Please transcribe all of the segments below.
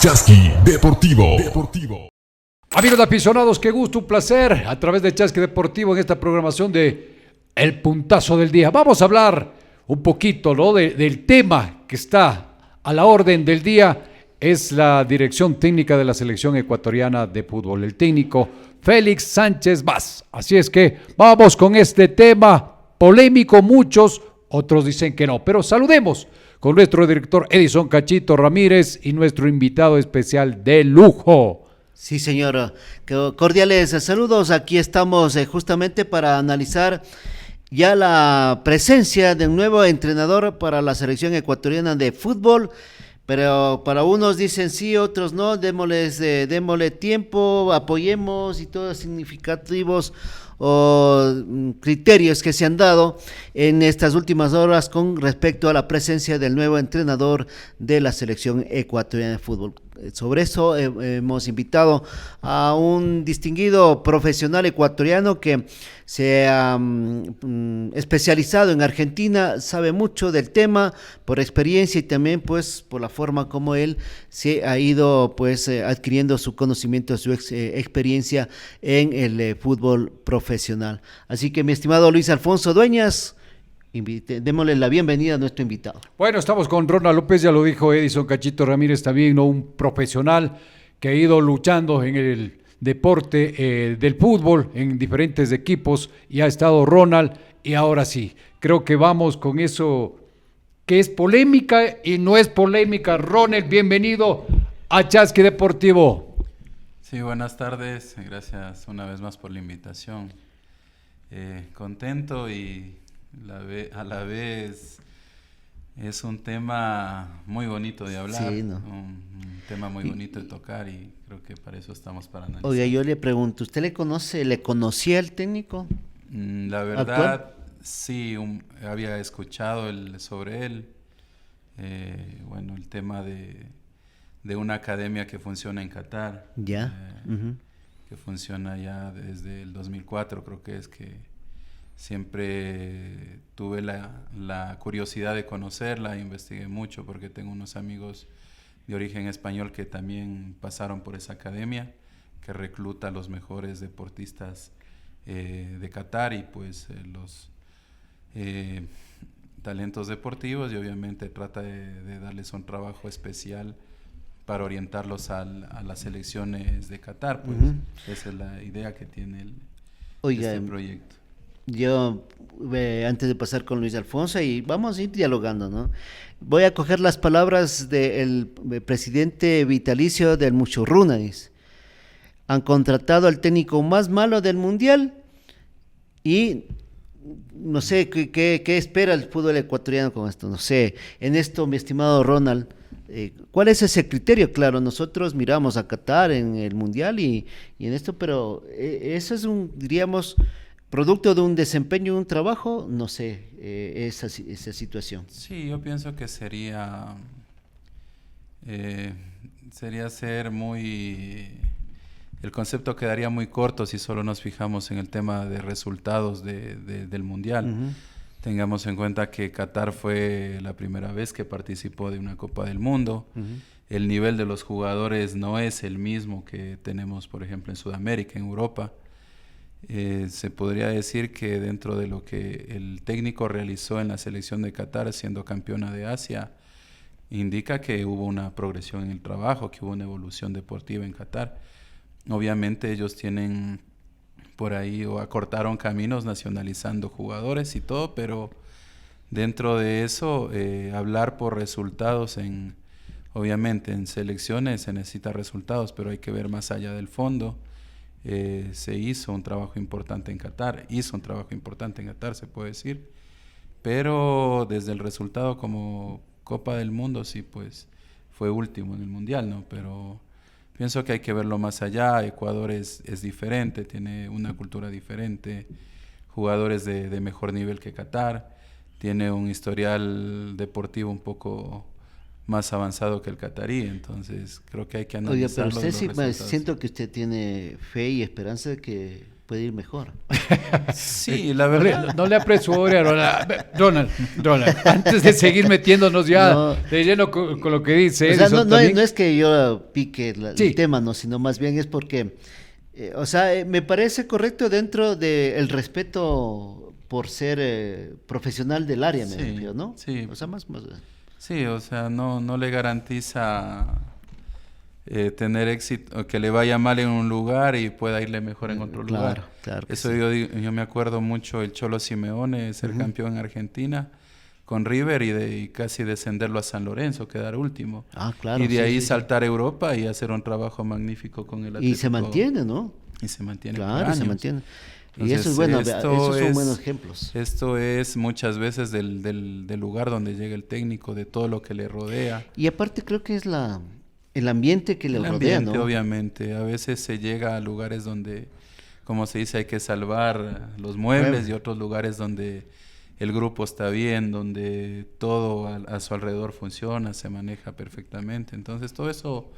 Chasqui Deportivo. Amigos de aficionados, qué gusto, un placer a través de Chasqui Deportivo en esta programación de El Puntazo del Día. Vamos a hablar un poquito, ¿no?, del tema que está a la orden del día. Es la dirección técnica de la selección ecuatoriana de fútbol, el técnico Félix Sánchez Vaz. Así es que vamos con este tema polémico, muchos, otros dicen que no, pero saludemos con nuestro director Edison Cachito Ramírez y nuestro invitado especial de lujo. Sí, señor. Cordiales saludos. Aquí estamos justamente para analizar ya la presencia de un nuevo entrenador para la selección ecuatoriana de fútbol. Pero para unos dicen sí, otros no, démosle tiempo, apoyemos y todos significativos o criterios que se han dado en estas últimas horas con respecto a la presencia del nuevo entrenador de la selección ecuatoriana de fútbol. Sobre eso hemos invitado a un distinguido profesional ecuatoriano que se ha especializado en Argentina, sabe mucho del tema por experiencia y también pues por la forma como él se ha ido pues adquiriendo su conocimiento, su experiencia en el fútbol profesional. Así que mi estimado Luis Alfonso Dueñas, démosle la bienvenida a nuestro invitado. Bueno, estamos con Ronald López, ya lo dijo Edison Cachito Ramírez también, ¿no?, un profesional que ha ido luchando en el deporte del fútbol en diferentes equipos y ha estado Ronald. Y ahora sí, creo que vamos con eso que es polémica y no es polémica. Ronald, bienvenido a Chasqui Deportivo. Sí, buenas tardes, gracias una vez más por la invitación. Contento y a la vez es un tema muy bonito de hablar, sí, ¿no? un tema muy bonito de tocar y creo que para eso estamos, para analizar. Oiga, yo le pregunto, ¿usted le conocía al técnico? La verdad, ¿actual? Sí, había escuchado sobre él, bueno, el tema de una academia que funciona en Qatar, que funciona ya desde el 2004, creo que es que siempre tuve la curiosidad de conocerla, investigué mucho porque tengo unos amigos de origen español que también pasaron por esa academia, que recluta a los mejores deportistas de Qatar y pues los talentos deportivos, y obviamente trata de darles un trabajo especial para orientarlos a las selecciones de Qatar, pues esa es la idea que tiene este proyecto. Yo, antes de pasar con Luis Alfonso, y vamos a ir dialogando, ¿no? Voy a coger las palabras del presidente vitalicio del Muchurruna, dice. Han contratado al técnico más malo del mundial y no sé qué espera el fútbol ecuatoriano con esto, no sé. En esto, mi estimado Ronald, ¿cuál es ese criterio? Claro, nosotros miramos a Qatar en el mundial y en esto, pero eso es diríamos, producto de un desempeño, un trabajo, no sé, esa situación. Sí, yo pienso que sería ser muy... El concepto quedaría muy corto si solo nos fijamos en el tema de resultados del Mundial. Tengamos en cuenta que Qatar fue la primera vez que participó de una Copa del Mundo. El nivel de los jugadores no es el mismo que tenemos, por ejemplo, en Sudamérica, en Europa. Se podría decir que dentro de lo que el técnico realizó en la selección de Qatar, siendo campeona de Asia, indica que hubo una progresión en el trabajo, que hubo una evolución deportiva en Qatar. Obviamente ellos tienen por ahí o acortaron caminos nacionalizando jugadores y todo, pero dentro de eso hablar por resultados obviamente en selecciones se necesita resultados, pero hay que ver más allá del fondo. Se hizo un trabajo importante en Qatar, se puede decir, pero desde el resultado como Copa del Mundo sí, pues fue último en el Mundial, ¿no? Pero pienso que hay que verlo más allá. Ecuador es diferente, tiene una cultura diferente, jugadores de mejor nivel que Qatar, tiene un historial deportivo un poco más avanzado que el catarí, entonces creo que hay que analizarlo. Oiga, pero usted sí, siento que usted tiene fe y esperanza de que puede ir mejor. Sí, la verdad. No le apresure, Ronald, antes de seguir metiéndonos ya de lleno con lo que dice O sea, Edison no también. es que yo pique Sí. el tema, no, sino más bien es porque, me parece correcto dentro del respeto por ser profesional del área, me Sí, refiero, ¿no? sí. O sea, más. Sí, o sea, no le garantiza tener éxito, que le vaya mal en un lugar y pueda irle mejor en otro lugar. Claro que Eso sí. yo me acuerdo mucho el Cholo Simeone, ser campeón en Argentina con River y casi descenderlo a San Lorenzo, quedar último. Ah, claro. Y de sí, ahí sí. saltar a Europa y hacer un trabajo magnífico con el Y se Atlético. mantiene, ¿no? Y se mantiene por Claro, se años. mantiene. Y Entonces, eso es bueno, esto esos son es- buenos ejemplos. Esto es muchas veces del lugar donde llega el técnico, de todo lo que le rodea. Y aparte creo que es el ambiente que le El rodea, ambiente, ¿no? obviamente. A veces se llega a lugares donde, como se dice, hay que salvar los muebles, y otros lugares donde el grupo está bien, donde todo a su alrededor funciona, se maneja perfectamente. Entonces, todo eso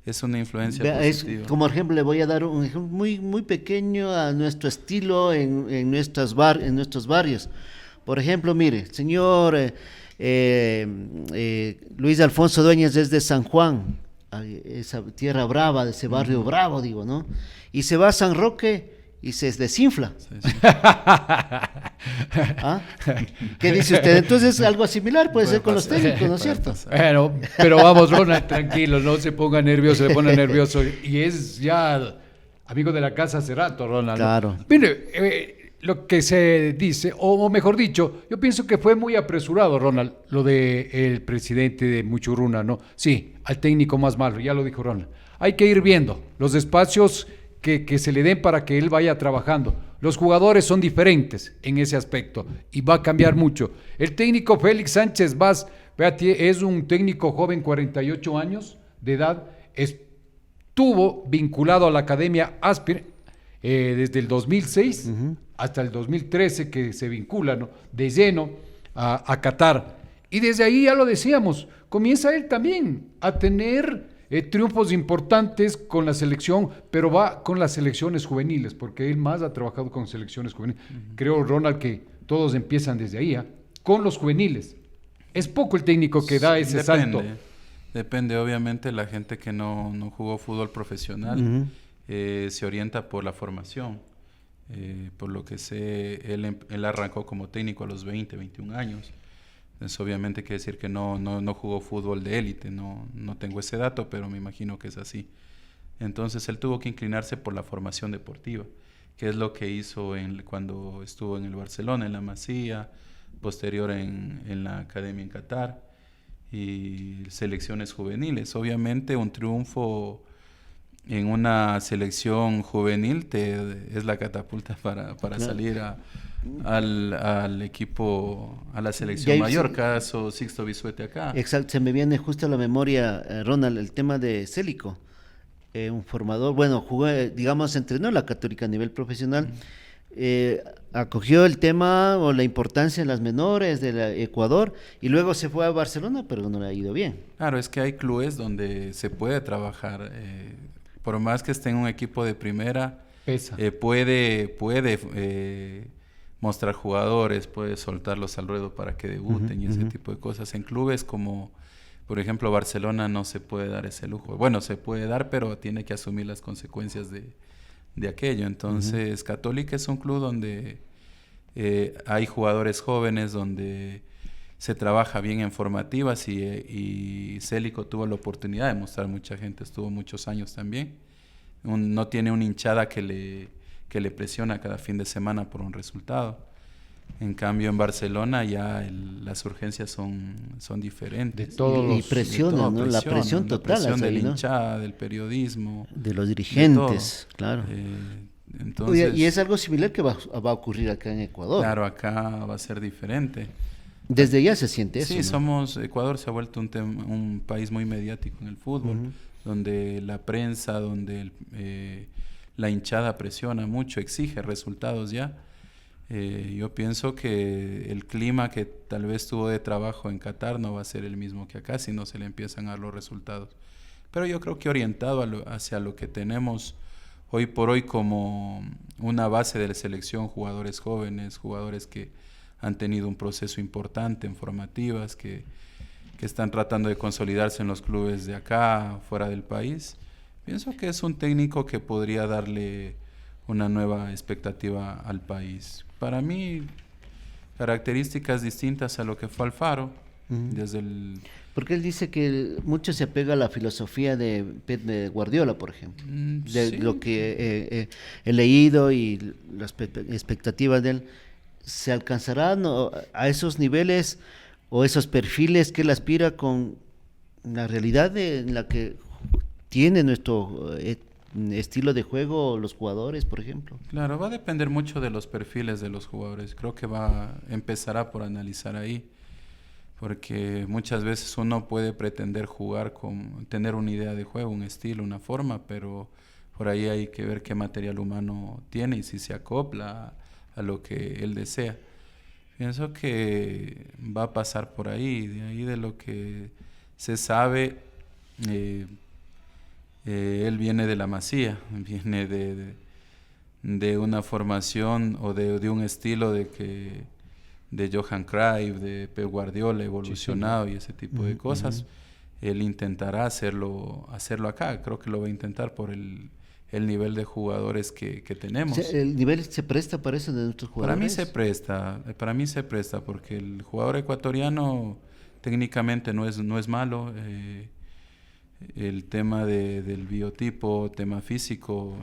es una influencia Vea, positiva. como ejemplo, le voy a dar un ejemplo muy pequeño a nuestro estilo en nuestros barrios. Por ejemplo, mire, señor Luis Alfonso Dueñas es de San Juan, esa tierra brava, de ese barrio bravo, digo, ¿no? Y se va a San Roque y se desinfla. Sí, sí. ¿Ah? ¿Qué dice usted? Entonces, algo similar puede ser con los pasar, técnicos, ¿no es puede cierto? pasar. Bueno, pero vamos, Ronald, tranquilo, no se ponga nervioso, se pone nervioso. Y es ya amigo de la casa hace rato, Ronald. Claro. Mire, lo que se dice, o mejor dicho, yo pienso que fue muy apresurado, Ronald, lo de el presidente de Muchurruna, ¿no? Sí, al técnico más malo, ya lo dijo Ronald. Hay que ir viendo los espacios que se le den para que él vaya trabajando. Los jugadores son diferentes en ese aspecto y va a cambiar mucho. El técnico Félix Sánchez Vaz, es un técnico joven, 48 años de edad, estuvo vinculado a la Academia Aspir desde el 2006 hasta el 2013 que se vincula, ¿no?, de lleno a Qatar. Y desde ahí, ya lo decíamos, comienza él también a tener triunfos importantes con la selección, pero va con las selecciones juveniles, porque él más ha trabajado con selecciones juveniles. Creo, Ronald, que todos empiezan desde ahí, con los juveniles. Es poco el técnico que da ese salto. Depende, obviamente, la gente que no jugó fútbol profesional se orienta por la formación. Por lo que sé, él arrancó como técnico a los 20, 21 años. Entonces, obviamente quiere decir que no jugó fútbol de élite, no tengo ese dato, pero me imagino que es así. Entonces, él tuvo que inclinarse por la formación deportiva, que es lo que hizo cuando estuvo en el Barcelona, en la Masía, posterior en la Academia en Qatar, y selecciones juveniles. Obviamente, un triunfo en una selección juvenil es la catapulta para salir al equipo, a la selección mayor, caso Sixto Bisuete acá. Exacto, se me viene justo a la memoria, Ronald, el tema de Célico, un formador, bueno, jugó, digamos, entrenó en la Católica a nivel profesional, acogió el tema o la importancia en las menores de Ecuador y luego se fue a Barcelona, pero no le ha ido bien. Claro, es que hay clubes donde se puede trabajar, por más que esté en un equipo de primera, Pesa. puede mostrar jugadores, puede soltarlos al ruedo para que debuten y ese tipo de cosas. En clubes como, por ejemplo, Barcelona no se puede dar ese lujo. Bueno, se puede dar, pero tiene que asumir las consecuencias de aquello. Entonces, Católica es un club donde hay jugadores jóvenes, donde se trabaja bien en formativas y Célico tuvo la oportunidad de mostrar mucha gente, estuvo muchos años también. No tiene una hinchada que le presiona cada fin de semana por un resultado. En cambio, en Barcelona ya las urgencias son diferentes. De todos Y presiona, ¿no? La presión total. La presión de ahí, la ¿no? hinchada, del periodismo. De los dirigentes, de todo. claro. Entonces, Y es algo similar que va a ocurrir acá en Ecuador. claro, acá va a ser diferente. Desde ya se siente eso. Sí, ¿no? Ecuador se ha vuelto un país muy mediático en el fútbol, donde la prensa, donde la hinchada presiona mucho, exige resultados ya. Yo pienso que el clima que tal vez tuvo de trabajo en Qatar no va a ser el mismo que acá si no se le empiezan a dar los resultados. Pero yo creo que orientado hacia lo que tenemos hoy por hoy como una base de la selección, jugadores jóvenes, jugadores que han tenido un proceso importante en formativas, que están tratando de consolidarse en los clubes de acá, fuera del país. Pienso que es un técnico que podría darle una nueva expectativa al país. Para mí, características distintas a lo que fue Alfaro, desde el... Porque él dice que mucho se apega a la filosofía de Pep Guardiola, por ejemplo, de sí. lo que he leído y las expectativas de él. ¿Se alcanzarán a esos niveles o esos perfiles que él aspira con la realidad en la que tiene nuestro estilo de juego los jugadores, por ejemplo? Claro, va a depender mucho de los perfiles de los jugadores. Creo que empezará por analizar ahí, porque muchas veces uno puede pretender tener una idea de juego, un estilo, una forma, pero por ahí hay que ver qué material humano tiene y si se acopla a lo que él desea. Pienso que va a pasar por ahí, de lo que se sabe. Él viene de la Masía, viene de una formación o de un estilo de Johan Cruyff, de Pep Guardiola evolucionado, sí, y ese tipo de cosas. Él intentará hacerlo acá. Creo que lo va a intentar por el nivel de jugadores que tenemos. O sea, ¿el nivel se presta para eso de nuestros jugadores? Para mí se presta porque el jugador ecuatoriano técnicamente no es malo. El tema del biotipo, tema físico,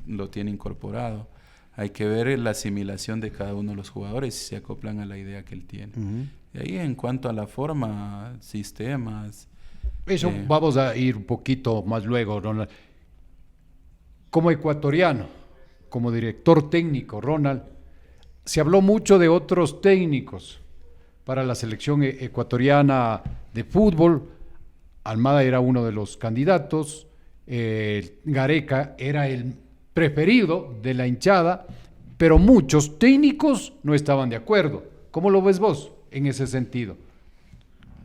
lo tiene incorporado. Hay que ver la asimilación de cada uno de los jugadores si se acoplan a la idea que él tiene. Y ahí, en cuanto a la forma, sistemas... Eso vamos a ir un poquito más luego, Ronald. Como ecuatoriano, como director técnico, Ronald, se habló mucho de otros técnicos para la selección ecuatoriana de fútbol. Almada era uno de los candidatos, Gareca era el preferido de la hinchada, pero muchos técnicos no estaban de acuerdo. ¿Cómo lo ves vos en ese sentido?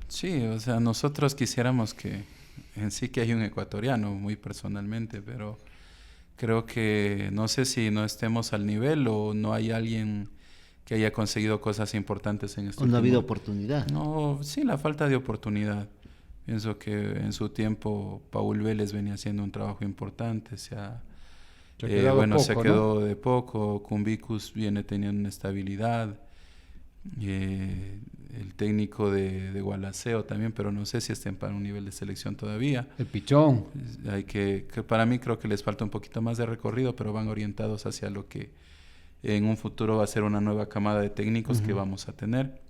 Sí, o sea, nosotros quisiéramos que hay un ecuatoriano, muy personalmente, pero creo que no sé si no estemos al nivel o no hay alguien que haya conseguido cosas importantes en este ¿O no ha habido oportunidad? No, sí, la falta de oportunidad. Pienso que en su tiempo Paul Vélez venía haciendo un trabajo importante, se quedó de poco. Cumbicus viene teniendo una estabilidad, el técnico de Gualaceo también, pero no sé si estén para un nivel de selección todavía. El Pichón. Que para mí creo que les falta un poquito más de recorrido, pero van orientados hacia lo que en un futuro va a ser una nueva camada de técnicos que vamos a tener.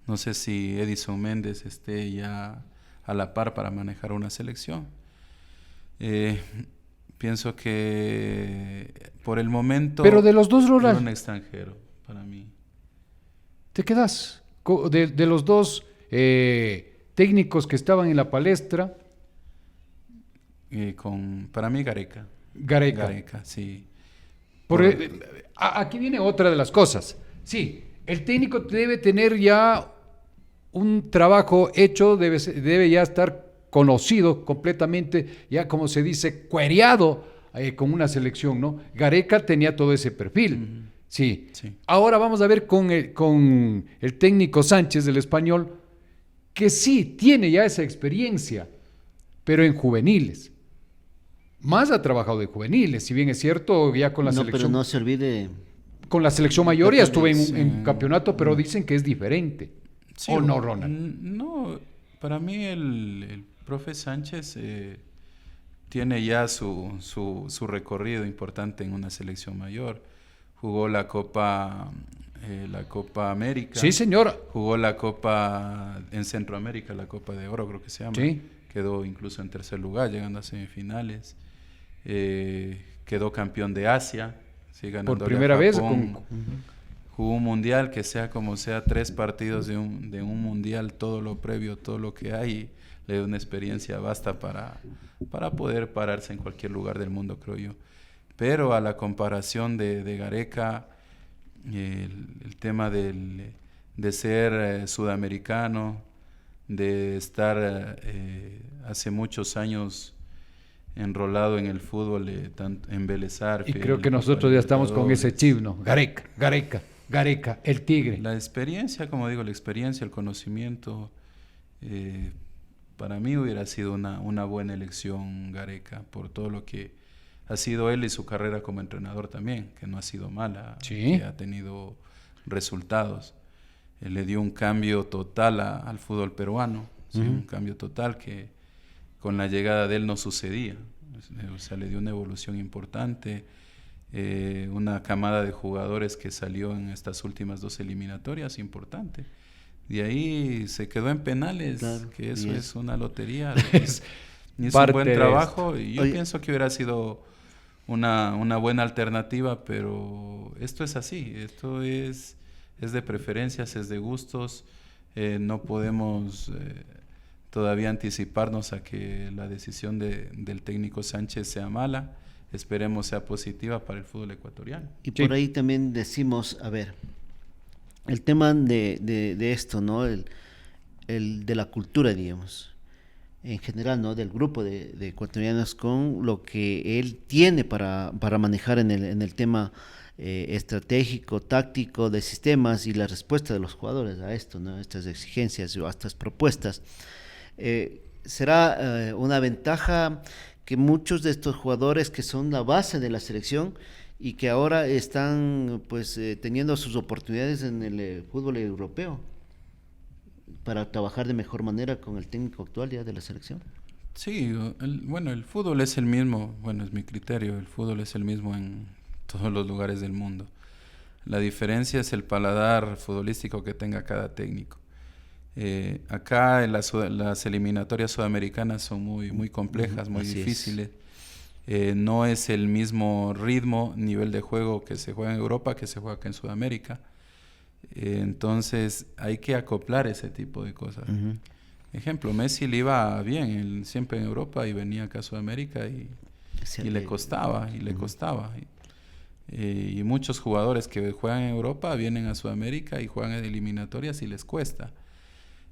No sé si Edison Méndez esté ya a la par para manejar una selección. Pienso que por el momento... Pero de los dos, Ronald, un extranjero, para mí. ¿Te quedas? De los dos técnicos que estaban en la palestra. Para mí, Gareca. Gareca, sí. Aquí viene otra de las cosas. Sí, el técnico debe tener ya un trabajo hecho, debe ya estar conocido completamente, ya como se dice, cuereado con una selección, ¿no? Gareca tenía todo ese perfil, sí. Ahora vamos a ver con el técnico Sánchez del Español, que sí tiene ya esa experiencia, pero en juveniles. Más ha trabajado de juveniles, si bien es cierto, ya con la selección... Pero no se olvide... Con la selección mayor ya estuve en un campeonato, pero dicen que es diferente. Sí, ¿o no, Ronald? No, para mí el profe Sánchez tiene ya su recorrido importante en una selección mayor. Jugó la Copa América. Sí, señor. Jugó la Copa en Centroamérica, la Copa de Oro creo que se llama. Sí. Quedó incluso en tercer lugar, llegando a semifinales. Quedó campeón de Asia. Sí, por primera vez. Jugó un mundial, que sea como sea, 3 partidos de un mundial, todo lo previo, todo lo que hay, le da una experiencia basta para poder pararse en cualquier lugar del mundo, creo yo. Pero a la comparación de Gareca, el tema de ser sudamericano, de estar hace muchos años enrolado en el fútbol, en Vélez Arfield. Y creo que nosotros ya estamos con ese chip, ¿no? Gareca, el tigre. La experiencia, como digo, la experiencia, el conocimiento, para mí hubiera sido una buena elección Gareca, por todo lo que ha sido él y su carrera como entrenador también, que no ha sido mala, sí, que ha tenido resultados. Él le dio un cambio total al fútbol peruano, ¿sí? Un cambio total que con la llegada de él no sucedía. O sea, le dio una evolución importante, una camada de jugadores que salió en estas últimas 2 eliminatorias importante. De ahí se quedó en penales, claro, que eso es una lotería. Hizo un buen trabajo y yo pienso que hubiera sido una buena alternativa, pero esto es así, esto es de preferencias, es de gustos. No podemos todavía anticiparnos a que la decisión del técnico Sánchez sea mala. Esperemos sea positiva para el fútbol ecuatoriano. Y por ahí también decimos, a ver, el tema de esto, ¿no? El de la cultura, digamos, en general, ¿no? Del grupo de ecuatorianos, con lo que él tiene para manejar en el tema estratégico, táctico, de sistemas, y la respuesta de los jugadores a esto, ¿no? Estas exigencias o a estas propuestas. Será una ventaja que muchos de estos jugadores que son la base de la selección y que ahora están pues teniendo sus oportunidades en el fútbol europeo para trabajar de mejor manera con el técnico actual ya de la selección. Sí, el fútbol es el mismo, es mi criterio, el fútbol es el mismo en todos los lugares del mundo. La diferencia es el paladar futbolístico que tenga cada técnico. Acá las eliminatorias sudamericanas son muy complejas, muy difíciles. No es el mismo ritmo, nivel de juego que se juega en Europa que se juega acá en Sudamérica. Entonces hay que acoplar ese tipo de cosas. Ejemplo, Messi le iba bien siempre en Europa y venía acá a Sudamérica y le costaba, y muchos jugadores que juegan en Europa vienen a Sudamérica y juegan en eliminatorias y les cuesta.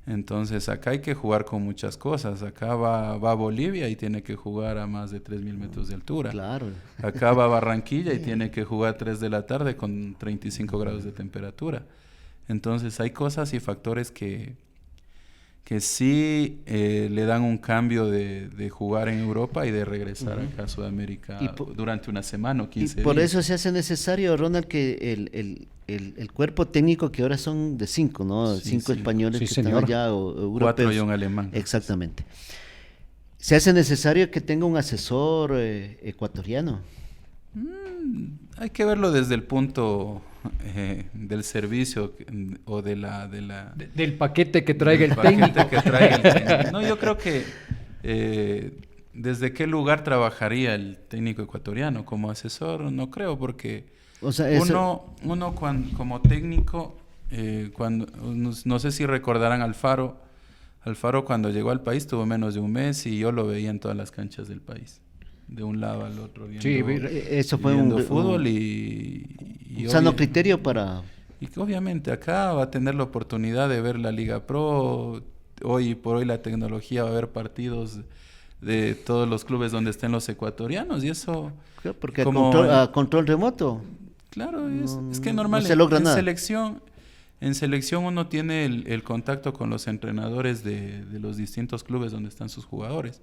Entonces acá hay que jugar con muchas cosas. Acá va a Bolivia y tiene que jugar a más de 3.000 metros de altura. Claro. Acá va a Barranquilla y tiene que jugar a 3 de la tarde con 35 grados de temperatura. Entonces hay cosas y factores que sí le dan un cambio de jugar en Europa y de regresar acá a Sudamérica durante una semana o 15 días. Y por eso se hace necesario, Ronald, que el cuerpo técnico, que ahora son de 5, ¿no? 5 españoles que están allá, o europeos. 4 y un alemán. Exactamente. Se hace necesario que tenga un asesor ecuatoriano. Hay que verlo desde el punto del servicio o del paquete que traiga el técnico. No, yo creo que desde qué lugar trabajaría el técnico ecuatoriano como asesor, no creo, porque uno como técnico, no sé si recordarán Alfaro cuando llegó al país tuvo menos de un mes y yo lo veía en todas las canchas del país, de un lado al otro, eso fue viendo fútbol y sano criterio para... Y que obviamente acá va a tener la oportunidad de ver la Liga Pro. Hoy por hoy la tecnología va a ver partidos de todos los clubes donde estén los ecuatorianos, y eso... Claro, porque control remoto. Claro, es que normal. No se logra nada. En selección uno tiene el contacto con los entrenadores de los distintos clubes donde están sus jugadores.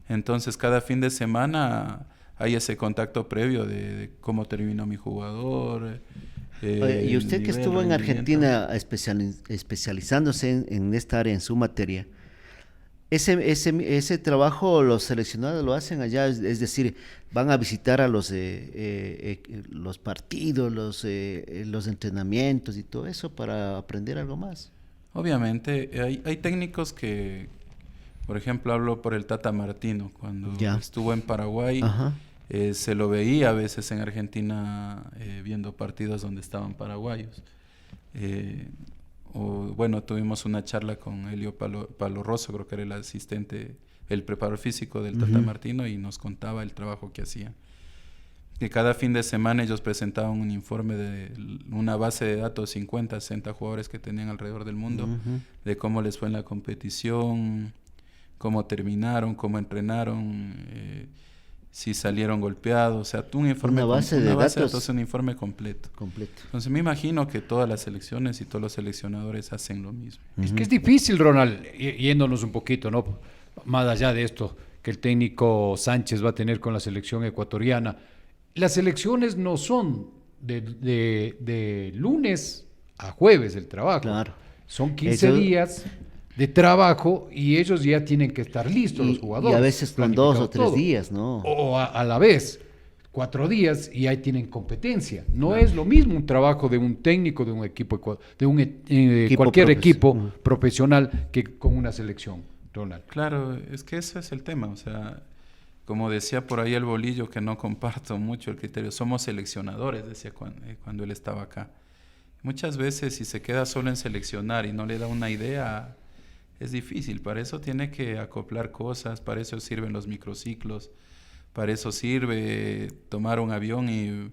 Entonces cada fin de semana hay ese contacto previo de cómo terminó mi jugador. Y usted que estuvo en Argentina especializándose en esta área, en su materia, ese trabajo los seleccionados lo hacen allá, es decir, van a visitar a los partidos, los entrenamientos y todo eso para aprender algo más. Obviamente, hay técnicos que, por ejemplo, hablo por el Tata Martino, cuando estuvo en Paraguay. Se lo veía a veces en Argentina viendo partidos donde estaban paraguayos. Tuvimos una charla con Helio Palo Rosso, creo que era el asistente, el preparador físico del Tata Martino, y nos contaba el trabajo que hacían. Que cada fin de semana ellos presentaban un informe de una base de datos, 50, 60 jugadores que tenían alrededor del mundo, de cómo les fue en la competición, cómo terminaron, cómo entrenaron, si salieron golpeados, o sea, un informe, Una base de datos. entonces un informe completo. Completo. Entonces me imagino que todas las selecciones y todos los seleccionadores hacen lo mismo. Es que es difícil, Ronald, yéndonos un poquito, ¿no? Más allá de esto que el técnico Sánchez va a tener con la selección ecuatoriana. Las elecciones no son de lunes a jueves el trabajo. Claro. Son 15 Eso- días de trabajo y ellos ya tienen que estar listos, los jugadores. Y a veces con 2 o 3 planificado todo. días, ¿no? O a la vez, 4 días y ahí tienen competencia. No es lo mismo un trabajo de un técnico de un equipo, cualquier equipo profesional que con una selección, Ronald. Claro, es que ese es el tema, o sea, como decía por ahí el Bolillo, que no comparto mucho el criterio, somos seleccionadores, decía cuando él estaba acá. Muchas veces si se queda solo en seleccionar y no le da una idea, es difícil. Para eso tiene que acoplar cosas, para eso sirven los microciclos, para eso sirve tomar un avión y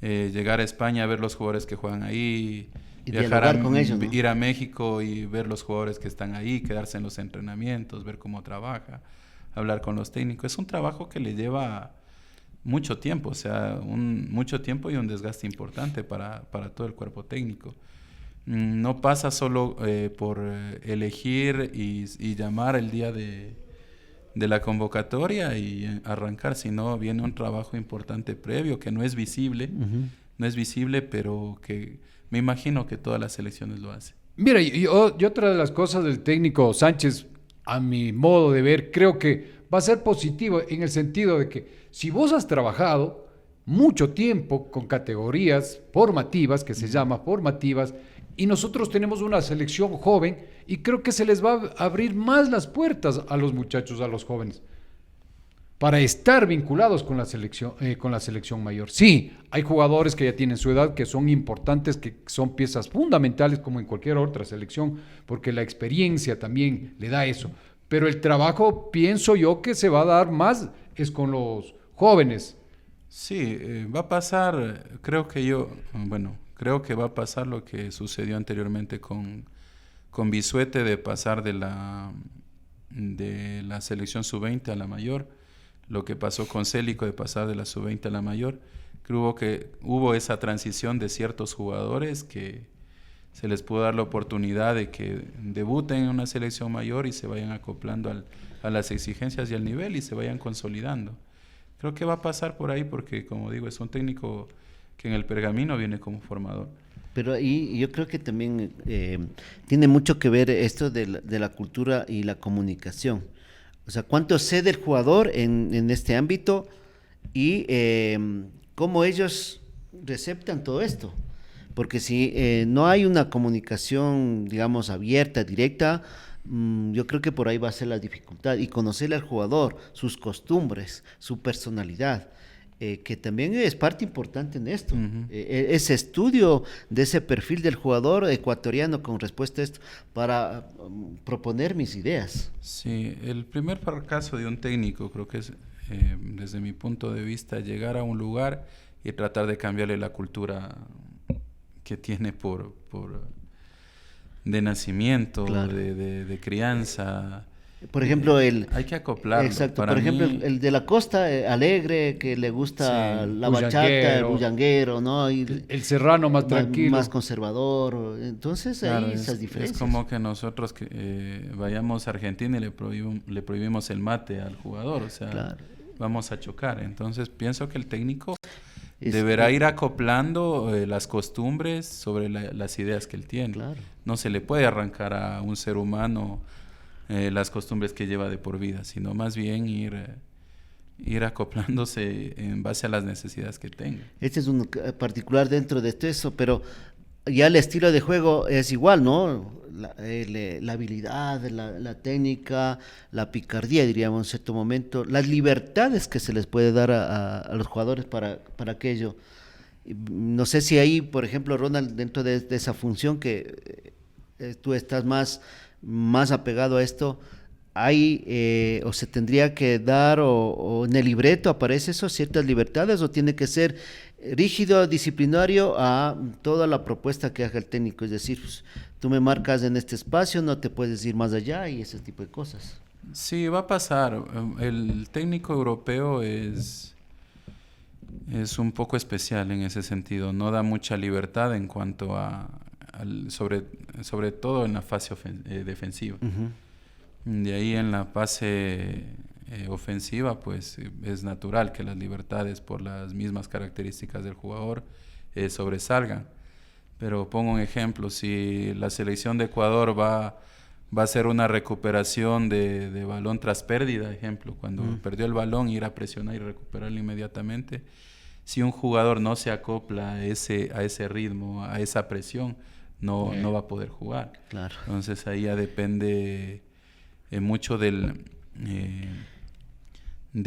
llegar a España a ver los jugadores que juegan ahí, Y viajar dialogar con ellos, ¿no? ir a México y ver los jugadores que están ahí, quedarse en los entrenamientos, ver cómo trabaja, hablar con los técnicos. Es un trabajo que le lleva mucho tiempo, o sea, mucho tiempo y un desgaste importante para todo el cuerpo técnico. No pasa solo por elegir y llamar el día de la convocatoria y arrancar, sino viene un trabajo importante previo que no es visible, no es visible, pero que me imagino que todas las selecciones lo hacen. Mira, y otra de las cosas del técnico Sánchez, a mi modo de ver, creo que va a ser positivo en el sentido de que si vos has trabajado mucho tiempo con categorías formativas, que se llama formativas, y nosotros tenemos una selección joven, y creo que se les va a abrir más las puertas a los muchachos, a los jóvenes, para estar vinculados con la selección mayor. Sí, hay jugadores que ya tienen su edad, que son importantes, que son piezas fundamentales como en cualquier otra selección, porque la experiencia también le da eso. Pero el trabajo, pienso yo, que se va a dar más es con los jóvenes. Sí, va a pasar, creo que va a pasar lo que sucedió anteriormente con Bisuete, de pasar de la selección sub-20 a la mayor, lo que pasó con Célico de pasar de la sub-20 a la mayor, que hubo esa transición de ciertos jugadores que se les pudo dar la oportunidad de que debuten en una selección mayor y se vayan acoplando a las exigencias y al nivel y se vayan consolidando. Creo que va a pasar por ahí porque, como digo, es un técnico que en el pergamino viene como formador. Pero ahí yo creo que también tiene mucho que ver esto de la cultura y la comunicación. O sea, cuánto cede el jugador en este ámbito y cómo ellos receptan todo esto. Porque si no hay una comunicación, digamos, abierta, directa, yo creo que por ahí va a ser la dificultad. Y conocerle al jugador, sus costumbres, su personalidad, que también es parte importante en esto. Ese estudio de ese perfil del jugador ecuatoriano con respuesta a esto, para proponer mis ideas. Sí, el primer fracaso de un técnico creo que es, desde mi punto de vista, llegar a un lugar y tratar de cambiarle la cultura que tiene de nacimiento, claro, de crianza. Por ejemplo, hay que acoplarlo. Exacto, por ejemplo, el de la costa, alegre, que le gusta la bachata, el bullanguero, ¿no? Y el serrano más tranquilo. Más conservador. Entonces, claro, ahí esas diferencias. Es como que nosotros vayamos a Argentina y le prohibimos el mate al jugador, o sea, claro, vamos a chocar. Entonces, pienso que el técnico deberá ir acoplando las costumbres sobre las ideas que él tiene. Claro. No se le puede arrancar a un ser humano las costumbres que lleva de por vida, sino más bien ir acoplándose en base a las necesidades que tenga. Este es un particular dentro de eso, pero ya el estilo de juego es igual, ¿no? La habilidad, la técnica, la picardía, diríamos en cierto momento, las libertades que se les puede dar a los jugadores para aquello. No sé si ahí, por ejemplo, Ronald, dentro de esa función que tú estás más apegado a esto, hay o se tendría que dar o en el libreto aparece eso, ciertas libertades, o tiene que ser rígido, disciplinario a toda la propuesta que haga el técnico, es decir, pues, tú me marcas en este espacio, no te puedes ir más allá y ese tipo de cosas. Sí, va a pasar. El técnico europeo es un poco especial en ese sentido. No da mucha libertad en cuanto sobre todo en la fase defensiva. De ahí en la fase ofensiva, pues es natural que las libertades por las mismas características del jugador sobresalgan. Pero pongo un ejemplo, si la selección de Ecuador va a hacer una recuperación de balón tras pérdida, ejemplo, cuando perdió el balón, ir a presionar y recuperarlo inmediatamente. Si un jugador no se acopla a ese ritmo, a esa presión, no va a poder jugar. Claro. Entonces ahí ya depende mucho de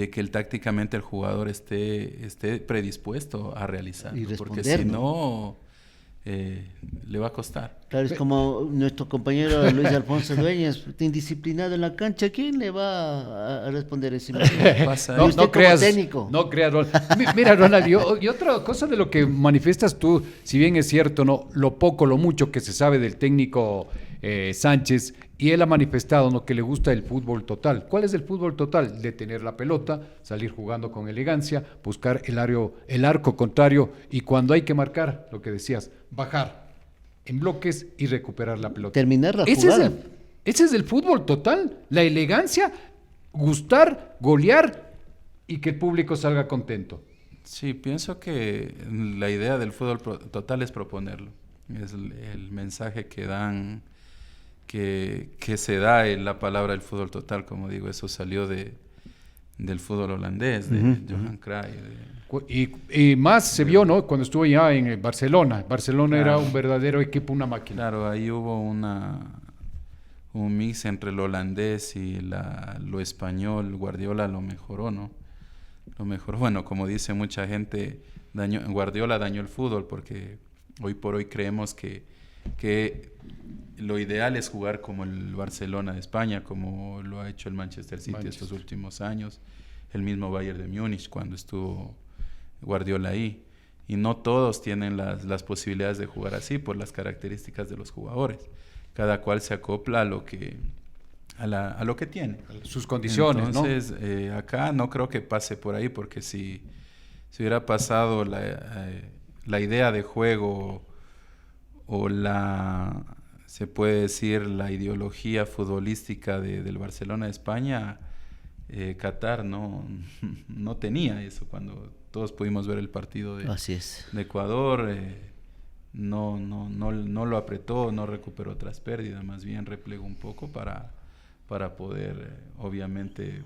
que tácticamente el jugador esté predispuesto a realizarlo, porque si no le va a costar. Claro, es como nuestro compañero Luis Alfonso Dueñas, indisciplinado en la cancha, ¿quién le va a responder ese no creas, técnico? No creas, mira, Ronald, y otra cosa de lo que manifiestas tú, si bien es cierto, no, lo mucho que se sabe del técnico Sánchez, y él ha manifestado, ¿no?, que le gusta el fútbol total. ¿Cuál es el fútbol total? De tener la pelota, salir jugando con elegancia, buscar el arco contrario, y cuando hay que marcar, lo que decías, bajar en bloques y recuperar la pelota. Terminar la jugada. Ese es el fútbol total, la elegancia, gustar, golear y que el público salga contento. Sí, pienso que la idea del fútbol total es proponerlo. Es el mensaje que dan, que se da en la palabra del fútbol total, como digo, eso salió del fútbol holandés, de Johan Cruyff. Y más se vio, ¿no?, cuando estuvo ya en Barcelona. Barcelona era un verdadero equipo, una máquina. Claro, ahí hubo un mix entre lo holandés y lo español. Guardiola lo mejoró, ¿no? Lo mejoró. Bueno, como dice mucha gente, Guardiola dañó el fútbol, porque hoy por hoy creemos que lo ideal es jugar como el Barcelona de España, como lo ha hecho el Manchester City estos últimos años, el mismo Bayern de Múnich cuando estuvo Guardiola ahí. Y no todos tienen las posibilidades de jugar así por las características de los jugadores. Cada cual se acopla a lo que tiene. Sus condiciones. Entonces, ¿no? Acá no creo que pase por ahí, porque si hubiera pasado la idea de juego o se puede decir, la ideología futbolística del Barcelona de España, Qatar no tenía eso. Cuando todos pudimos ver el partido de Ecuador, no lo apretó, no recuperó tras pérdida, más bien replegó un poco para poder, obviamente,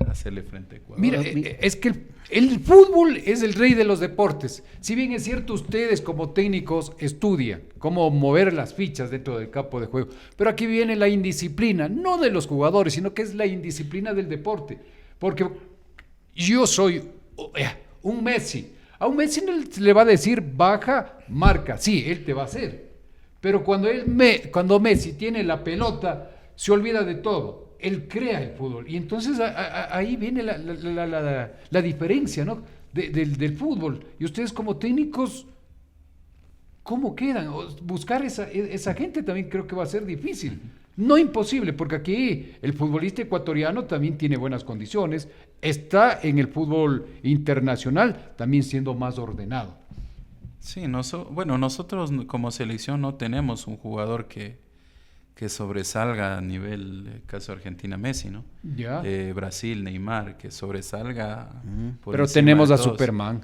hacerle frente a Ecuador. Mira, es que el fútbol es el rey de los deportes. Si bien es cierto, ustedes como técnicos estudian cómo mover las fichas dentro del campo de juego, pero aquí viene la indisciplina, no de los jugadores, sino que es la indisciplina del deporte. Porque yo soy un Messi. A un Messi no le va a decir baja, marca. Sí, él te va a hacer. Pero cuando Messi tiene la pelota, se olvida de todo. Él crea el fútbol. Y entonces ahí viene la diferencia, ¿no?, del fútbol. Y ustedes como técnicos, ¿cómo quedan? Buscar esa gente también creo que va a ser difícil. No imposible, porque aquí el futbolista ecuatoriano también tiene buenas condiciones. Está en el fútbol internacional también siendo más ordenado. Sí, nosotros como selección no tenemos un jugador que sobresalga a nivel, caso Argentina, Messi, ¿no? Ya. Brasil, Neymar, que sobresalga. Pero tenemos a Superman.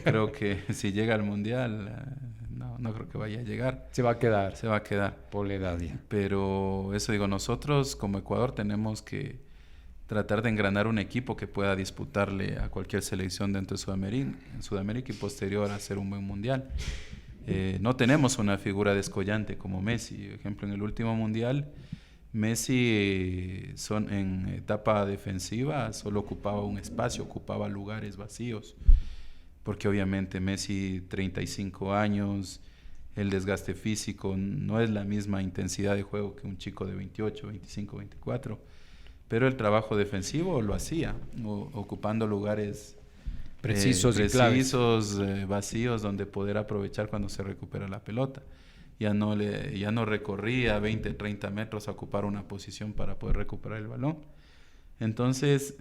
Creo que si llega al Mundial, no creo que vaya a llegar. Se va a quedar. Por la edad ya. Pero eso digo, nosotros como Ecuador tenemos que tratar de engranar un equipo que pueda disputarle a cualquier selección dentro de Sudamérica y posterior a hacer un buen Mundial. No tenemos una figura descollante como Messi. Por ejemplo, en el último Mundial, Messi en etapa defensiva solo ocupaba un espacio, ocupaba lugares vacíos, porque obviamente Messi, 35 años, el desgaste físico, no es la misma intensidad de juego que un chico de 28, 25, 24, pero el trabajo defensivo lo hacía, ocupando lugares precisos, vacíos, donde poder aprovechar cuando se recupera la pelota. ya no recorría 20, 30 metros a ocupar una posición para poder recuperar el balón. Entonces,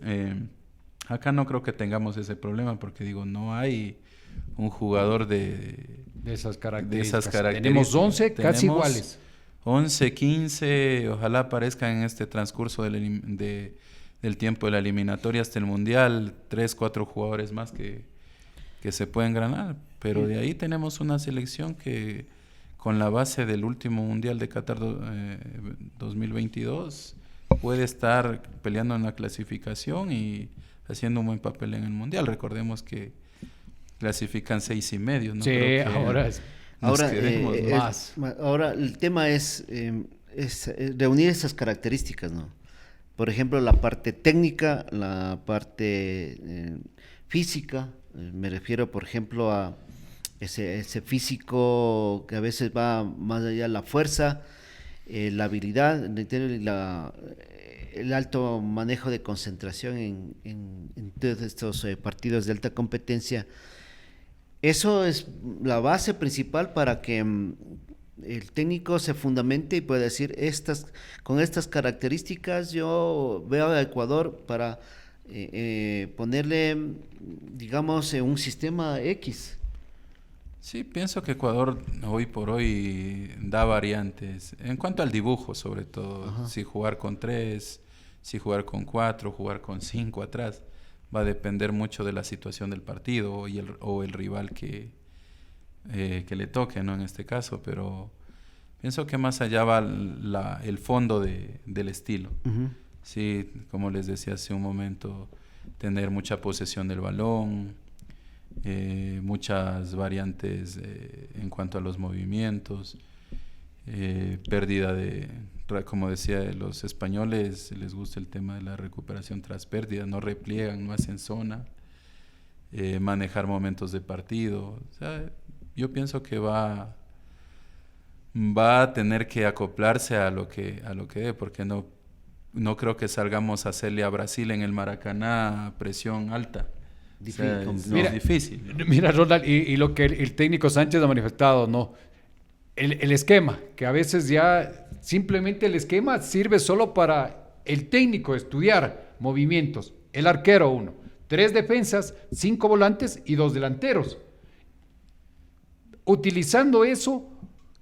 acá no creo que tengamos ese problema, porque digo, no hay un jugador de esas características. Tenemos 11 casi iguales. 11, 15, ojalá aparezcan en este transcurso del tiempo de la eliminatoria hasta el Mundial, 3, 4 jugadores más que se pueden ganar, pero de ahí tenemos una selección que con la base del último Mundial de Qatar 2022 puede estar peleando en la clasificación y haciendo un buen papel en el Mundial. Recordemos que clasifican 6 y medio, ¿no? Sí, Creo que ahora el tema es reunir esas características, ¿no? Por ejemplo, la parte técnica, la parte física, me refiero, por ejemplo, a ese físico que a veces va más allá de la fuerza, la habilidad, el alto manejo de concentración en todos estos partidos de alta competencia. Eso es la base principal para que el técnico se fundamente y pueda decir, con estas características yo veo a Ecuador para ponerle, digamos, un sistema X. Sí, pienso que Ecuador hoy por hoy da variantes. En cuanto al dibujo, sobre todo, Ajá. Si jugar con 3, si jugar con 4, jugar con 5 atrás, va a depender mucho de la situación del partido o el rival que le toque, ¿no? En este caso, pero pienso que más allá va el fondo del estilo. Uh-huh. Sí, como les decía hace un momento, tener mucha posesión del balón, muchas variantes en cuanto a los movimientos, pérdida como decía, los españoles les gusta el tema de la recuperación tras pérdida, no repliegan, no hacen zona, manejar momentos de partido. O sea, yo pienso que va a tener que acoplarse a lo que dé, porque no creo que salgamos a hacerle a Brasil en el Maracaná presión alta. Es difícil. Mira, Ronald, y lo que el técnico Sánchez ha manifestado, ¿no? El esquema, que a veces ya simplemente el esquema sirve solo para el técnico estudiar movimientos. El arquero 1, 3 defensas, 5 volantes y 2 delanteros. Utilizando eso,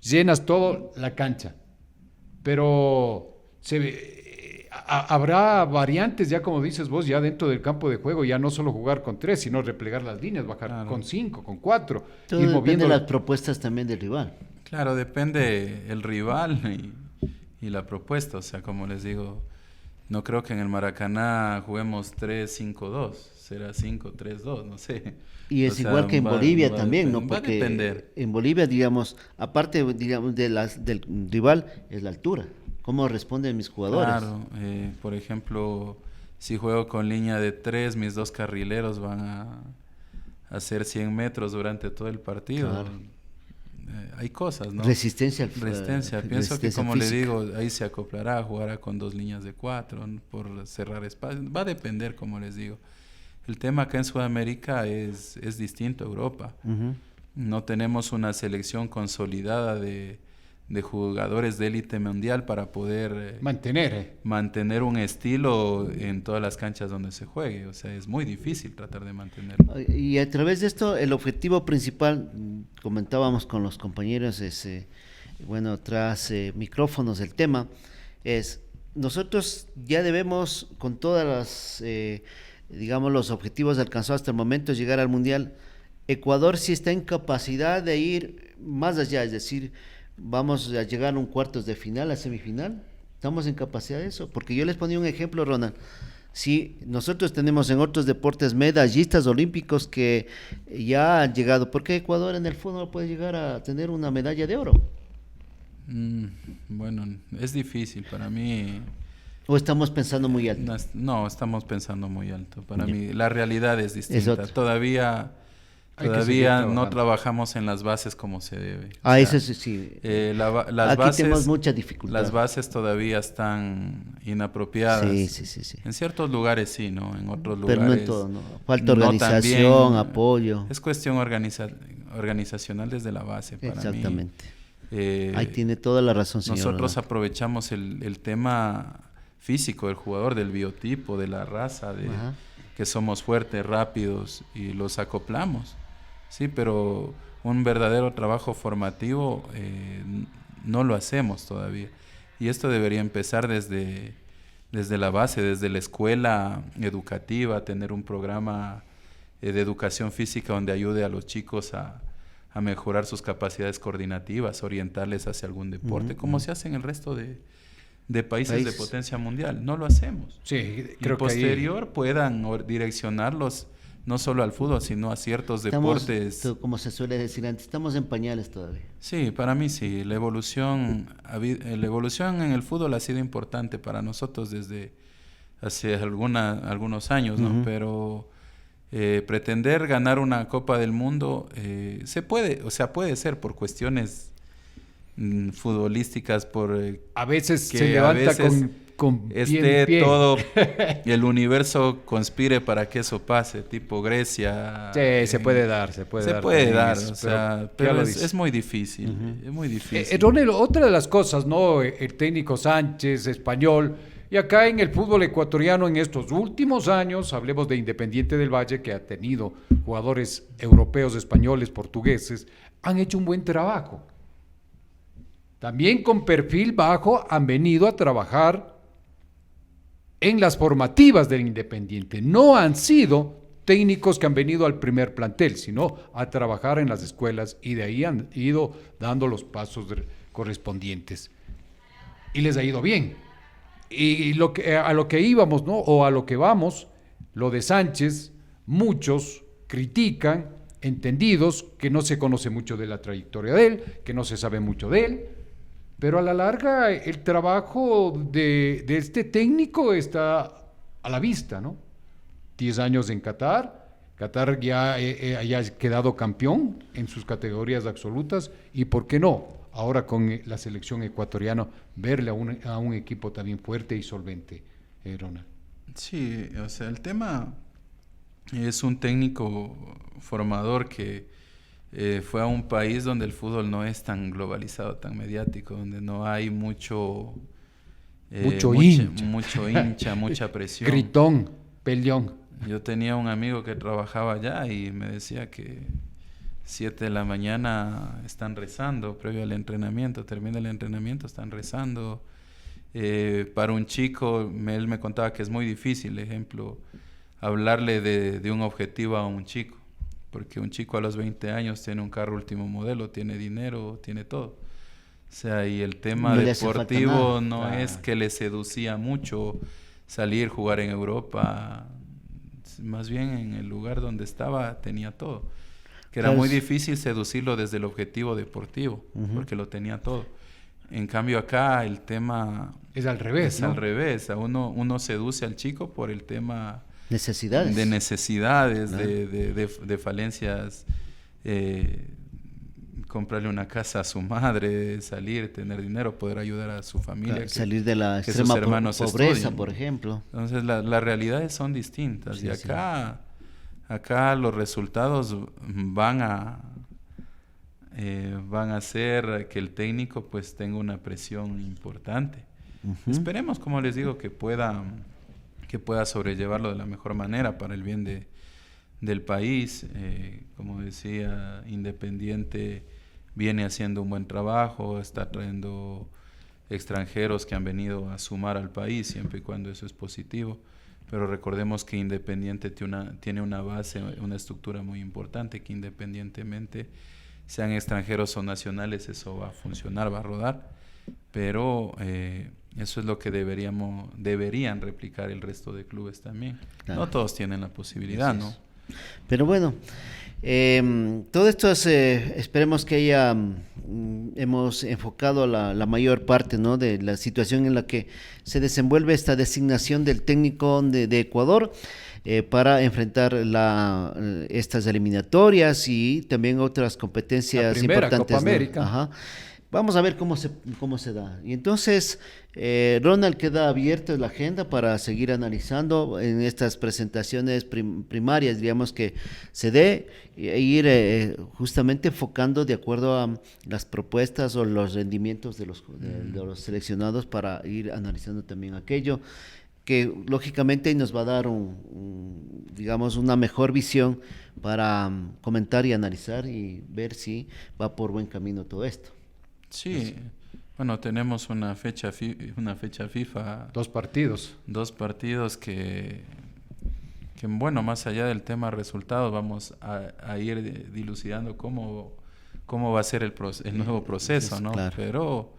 llenas toda la cancha. Pero habrá variantes, ya como dices vos, ya dentro del campo de juego, ya no solo jugar con 3, sino replegar las líneas, bajar con 5, con 4. Todo depende de las propuestas también del rival. Claro, depende el rival y la propuesta. O sea, como les digo, no creo que en el Maracaná juguemos 3-5-2. Será 5-3-2, no sé. Y es igual que en Bolivia también, ¿no? Va a depender. En Bolivia, digamos, aparte, digamos, del rival, es la altura. ¿Cómo responden mis jugadores? Claro, por ejemplo, si juego con línea de 3, mis 2 carrileros van a hacer 100 metros durante todo el partido. Claro. Hay cosas, ¿no? Resistencia. Pienso que, como física. Le digo, ahí se acoplará, jugará con 2 líneas de 4 por cerrar espacio. Va a depender, como les digo. El tema acá en Sudamérica es distinto a Europa. Uh-huh. No tenemos una selección consolidada de jugadores de élite mundial para poder mantener un estilo en todas las canchas donde se juegue. O sea, es muy difícil tratar de mantenerlo. Y a través de esto, el objetivo principal, comentábamos con los compañeros, tras micrófonos el tema, es nosotros ya debemos, con todas las, digamos, los objetivos alcanzados hasta el momento, llegar al Mundial. Ecuador sí está en capacidad de ir más allá, es decir, vamos a llegar a un cuartos de final, a semifinal. ¿Estamos en capacidad de eso? Porque yo les ponía un ejemplo, Ronald. Si nosotros tenemos en otros deportes medallistas olímpicos que ya han llegado, ¿por qué Ecuador en el fútbol no puede llegar a tener una medalla de oro? Bueno, es difícil para mí. ¿O estamos pensando muy alto? No, estamos pensando muy alto. Para mí la realidad es distinta. Todavía no trabajamos en las bases como se debe. Eso sí. Las Aquí bases, tenemos mucha dificultad. Las bases todavía están inapropiadas. Sí. En ciertos lugares sí, ¿no? En otros lugares. Pero no en todo, ¿no? Falta organización, apoyo. Es cuestión organizacional desde la base para mí. Exactamente. Ahí tiene toda la razón, señor. Nosotros aprovechamos el tema físico del jugador, del biotipo, de la raza, de que somos fuertes, rápidos, y los acoplamos. Sí, pero un verdadero trabajo formativo no lo hacemos todavía. Y esto debería empezar desde la base, desde la escuela educativa, tener un programa de educación física donde ayude a los chicos a mejorar sus capacidades coordinativas, orientarles hacia algún deporte, como se hace en el resto de países de potencia mundial. No lo hacemos. Sí, creo que posterior puedan direccionarlos no solo al fútbol, sino a ciertos deportes. Como se suele decir antes, estamos en pañales todavía. Sí, para mí sí. La evolución en el fútbol ha sido importante para nosotros desde hace algunos años, ¿no? Pero pretender ganar una Copa del Mundo se puede, puede ser por cuestiones futbolísticas, a veces se levanta con pie. Todo el universo conspire para que eso pase, tipo Grecia. Sí, se puede dar. Se puede dar, pero es muy difícil. Es muy difícil. Ronel, otra de las cosas, ¿no? El técnico Sánchez, español, y acá en el fútbol ecuatoriano en estos últimos años, hablemos de Independiente del Valle, que ha tenido jugadores europeos, españoles, portugueses, han hecho un buen trabajo. También con perfil bajo han venido a trabajar en las formativas del Independiente. No han sido técnicos que han venido al primer plantel, sino a trabajar en las escuelas, y de ahí han ido dando los pasos correspondientes. Y les ha ido bien. Y a lo que íbamos, ¿no? O a lo que vamos, lo de Sánchez, muchos critican, entendidos, que no se conoce mucho de la trayectoria de él, que no se sabe mucho de él. Pero a la larga el trabajo de este técnico está a la vista, ¿no? 10 años en Qatar. Qatar ya ha quedado campeón en sus categorías absolutas. Y ¿por qué no? Ahora con la selección ecuatoriana, verle a un equipo también fuerte y solvente, Ronald. Sí, el tema es un técnico formador que fue a un país donde el fútbol no es tan globalizado, tan mediático, donde no hay mucho hincha, mucha presión. Gritón, peleón. Yo tenía un amigo que trabajaba allá y me decía que 7 de la mañana están rezando previo al entrenamiento, termina el entrenamiento, están rezando. Para un chico, él me contaba que es muy difícil, ejemplo, hablarle de un objetivo a un chico. Porque un chico a los 20 años tiene un carro último modelo, tiene dinero, tiene todo. O sea, y el tema deportivo no es que le seducía mucho salir, jugar en Europa. Más bien en el lugar donde estaba tenía todo. Que era muy difícil seducirlo desde el objetivo deportivo, porque lo tenía todo. En cambio acá el tema es al revés, ¿no? Al revés. Uno seduce al chico por el tema... Necesidades. De falencias, comprarle una casa a su madre, salir, tener dinero, poder ayudar a su familia. Salir de la extrema pobreza, por ejemplo. Entonces las realidades son distintas, sí, y acá los resultados van a hacer que el técnico pues tenga una presión importante. Esperemos, como les digo, que pueda sobrellevarlo de la mejor manera para el bien del país. Como decía, Independiente viene haciendo un buen trabajo, está trayendo extranjeros que han venido a sumar al país, siempre y cuando eso es positivo. Pero recordemos que Independiente tiene una base, una estructura muy importante, que independientemente sean extranjeros o nacionales, eso va a funcionar, va a rodar. Pero eso es lo que deberían replicar el resto de clubes también. Claro. No todos tienen la posibilidad, ¿no? Pero bueno, todo esto es, esperemos que hemos enfocado la mayor parte, ¿no?, de la situación en la que se desenvuelve esta designación del técnico de Ecuador para enfrentar estas eliminatorias y también otras competencias importantes. Copa América. ¿No? vamos a ver cómo se da. Y entonces, Ronald, queda abierta la agenda para seguir analizando en estas presentaciones primarias, digamos, que se dé, e ir justamente enfocando de acuerdo a las propuestas o los rendimientos de los seleccionados, para ir analizando también aquello que lógicamente nos va a dar digamos, una mejor visión para comentar y analizar y ver si va por buen camino todo esto. Sí, bueno, tenemos una fecha FIFA. 2 partidos. 2 partidos que bueno, más allá del tema resultados, vamos a ir dilucidando cómo va a ser el nuevo proceso, ¿no? Claro. Pero,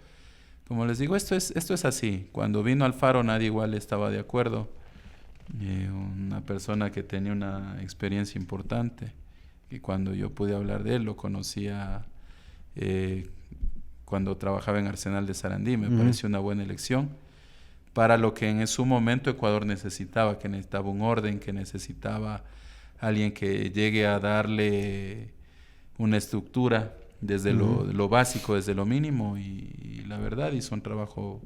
como les digo, esto es así. Cuando vino Alfaro nadie igual estaba de acuerdo. Una persona que tenía una experiencia importante, y cuando yo pude hablar de él, lo conocía cuando trabajaba en Arsenal de Sarandí. Me pareció una buena elección para lo que en su momento Ecuador necesitaba, que necesitaba un orden, que necesitaba alguien que llegue a darle una estructura desde lo básico, desde lo mínimo, y la verdad hizo un trabajo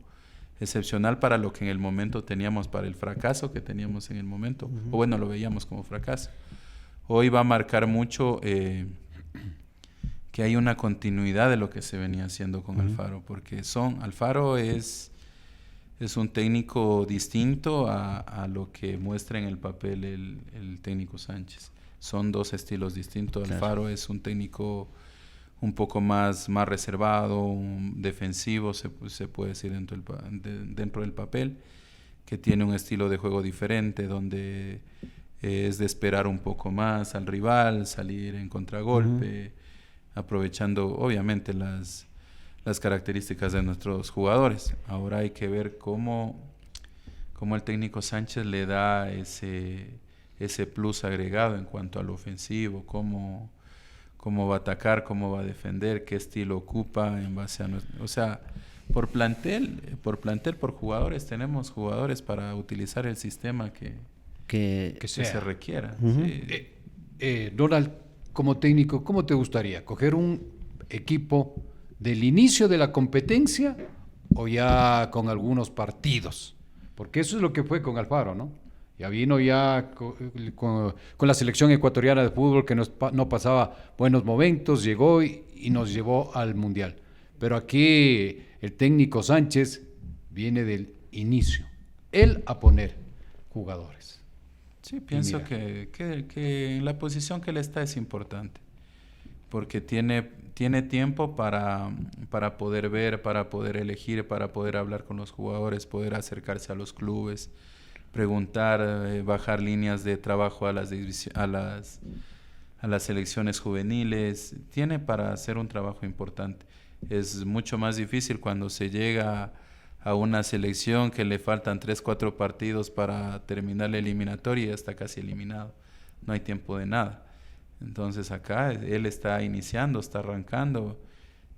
excepcional para lo que en el momento teníamos, para el fracaso que teníamos en el momento, o bueno, lo veíamos como fracaso. Hoy va a marcar mucho que hay una continuidad de lo que se venía haciendo con Alfaro, porque Alfaro es un técnico distinto a lo que muestra en el papel el técnico Sánchez. Son 2 estilos distintos. Claro. Alfaro es un técnico un poco más reservado, defensivo, se puede decir dentro del papel, que tiene un estilo de juego diferente, donde es de esperar un poco más al rival, salir en contragolpe, aprovechando obviamente las características de nuestros jugadores. Ahora hay que ver cómo el técnico Sánchez le da ese plus agregado en cuanto al ofensivo, cómo va a atacar, cómo va a defender, qué estilo ocupa en base a o sea, por plantel, por jugadores, tenemos jugadores para utilizar el sistema que se requiera. Sí. Donald, como técnico, ¿cómo te gustaría? ¿Coger un equipo del inicio de la competencia o ya con algunos partidos? Porque eso es lo que fue con Alfaro, ¿no? Ya vino con la selección ecuatoriana de fútbol, que no pasaba buenos momentos, llegó y nos llevó al Mundial. Pero aquí el técnico Sánchez viene del inicio, él a poner jugadores. Sí, pienso que en la posición que él está es importante, porque tiene tiempo para poder ver, para poder elegir, para poder hablar con los jugadores, poder acercarse a los clubes, preguntar, bajar líneas de trabajo a las selecciones juveniles. Tiene para hacer un trabajo importante. Es mucho más difícil cuando se llega a una selección que le faltan 3-4 partidos para terminar la eliminatoria y ya está casi eliminado. No hay tiempo de nada. Entonces acá él está iniciando, está arrancando.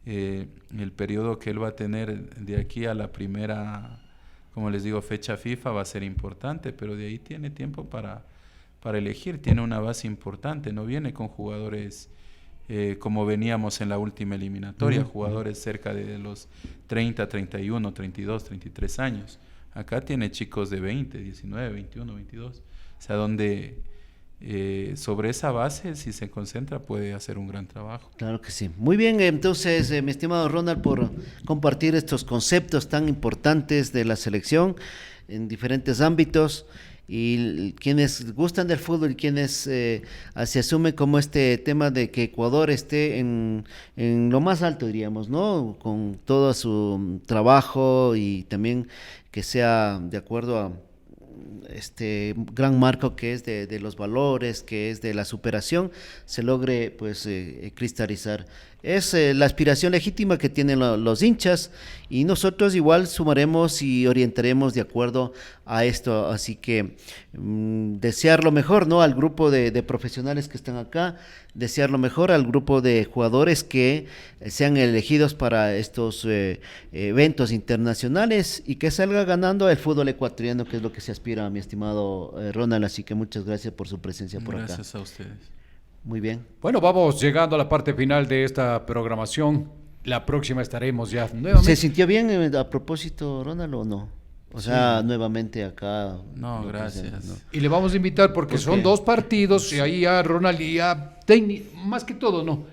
El periodo que él va a tener de aquí a la primera, como les digo, fecha FIFA va a ser importante, pero de ahí tiene tiempo para elegir. Tiene una base importante, no viene con jugadores como veníamos en la última eliminatoria, jugadores cerca de los 30, 31, 32, 33 años. Acá tiene chicos de 20, 19, 21, 22. O sea, donde sobre esa base, si se concentra, puede hacer un gran trabajo. Claro que sí. Muy bien, entonces, mi estimado Ronald, por compartir estos conceptos tan importantes de la selección en diferentes ámbitos. Y quienes gustan del fútbol y quienes se asumen como este tema de que Ecuador esté en lo más alto, diríamos, ¿no? Con todo su trabajo, y también que sea de acuerdo a este gran marco que es de los valores, que es de la superación, se logre pues cristalizar. Es la aspiración legítima que tienen los hinchas, y nosotros igual sumaremos y orientaremos de acuerdo a esto. Así que desear lo mejor, ¿no?, al grupo de profesionales que están acá, desear lo mejor al grupo de jugadores que sean elegidos para estos eventos internacionales, y que salga ganando el fútbol ecuatoriano, que es lo que se aspira, mi estimado Ronald. Así que muchas gracias por su presencia por acá. Gracias a ustedes. Muy bien. Bueno, vamos llegando a la parte final de esta programación la próxima estaremos ya nuevamente. ¿Se sintió bien a propósito, Ronald, o no? O sea, nuevamente acá. No, lo gracias. presento, ¿no? Y le vamos a invitar porque ¿Por son qué? 2 partidos y ahí ya Ronald y ya más que todo, no.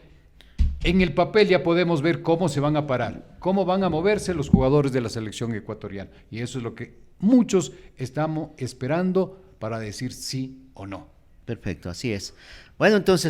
En el papel ya podemos ver cómo se van a parar, cómo van a moverse los jugadores de la selección ecuatoriana. Y eso es lo que muchos estamos esperando para decir sí o no. Perfecto, así es. Bueno, entonces